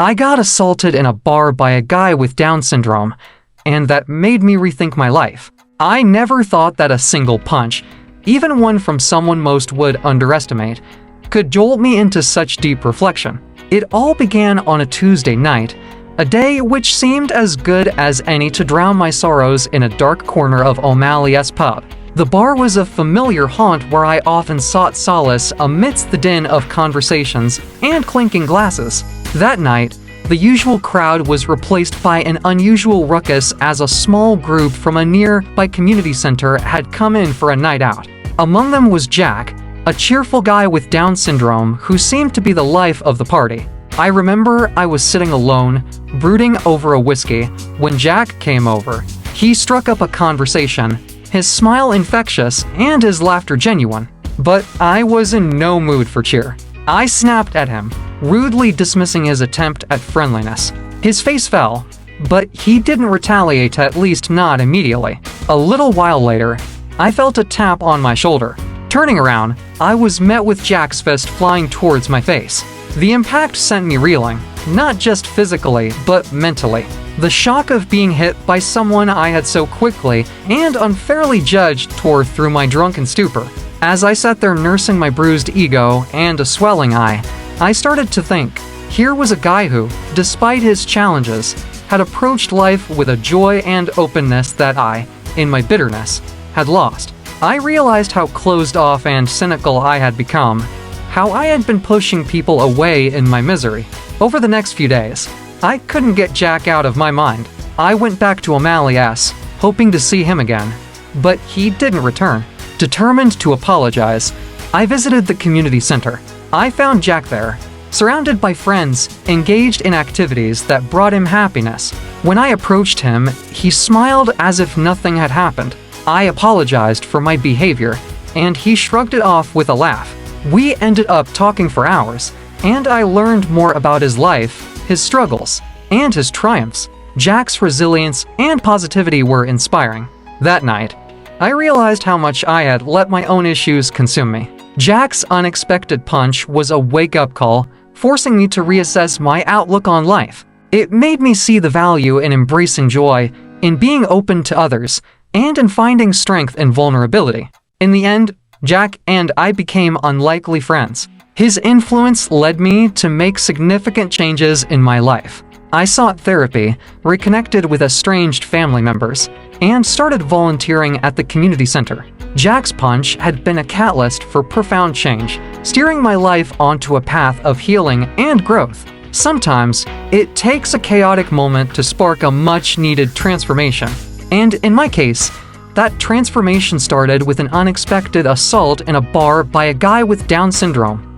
I got assaulted in a bar by a guy with Down syndrome, and that made me rethink my life. I never thought that a single punch, even one from someone most would underestimate, could jolt me into such deep reflection. It all began on a Tuesday night, a day which seemed as good as any to drown my sorrows in a dark corner of O'Malley's pub. The bar was a familiar haunt where I often sought solace amidst the din of conversations and clinking glasses. That night, the usual crowd was replaced by an unusual ruckus as a small group from a nearby community center had come in for a night out. Among them was Jack, a cheerful guy with Down syndrome who seemed to be the life of the party. I remember I was sitting alone, brooding over a whiskey, when Jack came over. He struck up a conversation, his smile infectious and his laughter genuine. But I was in no mood for cheer. I snapped at him, rudely dismissing his attempt at friendliness. His face fell, but he didn't retaliate, at least not immediately. A little while later, I felt a tap on my shoulder. Turning around, I was met with Jack's fist flying towards my face. The impact sent me reeling, not just physically, but mentally. The shock of being hit by someone I had so quickly and unfairly judged tore through my drunken stupor. As I sat there nursing my bruised ego and a swelling eye, I started to think, here was a guy who, despite his challenges, had approached life with a joy and openness that I, in my bitterness, had lost. I realized how closed off and cynical I had become, how I had been pushing people away in my misery. Over the next few days, I couldn't get Jack out of my mind. I went back to O'Malley's, hoping to see him again, but he didn't return. Determined to apologize, I visited the community center. I found Jack there, surrounded by friends, engaged in activities that brought him happiness. When I approached him, he smiled as if nothing had happened. I apologized for my behavior, and he shrugged it off with a laugh. We ended up talking for hours, and I learned more about his life, his struggles, and his triumphs. Jack's resilience and positivity were inspiring. That night, I realized how much I had let my own issues consume me. Jack's unexpected punch was a wake-up call, forcing me to reassess my outlook on life. It made me see the value in embracing joy, in being open to others, and in finding strength in vulnerability. In the end, Jack and I became unlikely friends. His influence led me to make significant changes in my life. I sought therapy, reconnected with estranged family members, and started volunteering at the community center. Jack's punch had been a catalyst for profound change, steering my life onto a path of healing and growth. Sometimes, it takes a chaotic moment to spark a much-needed transformation. And in my case, that transformation started with an unexpected assault in a bar by a guy with Down syndrome.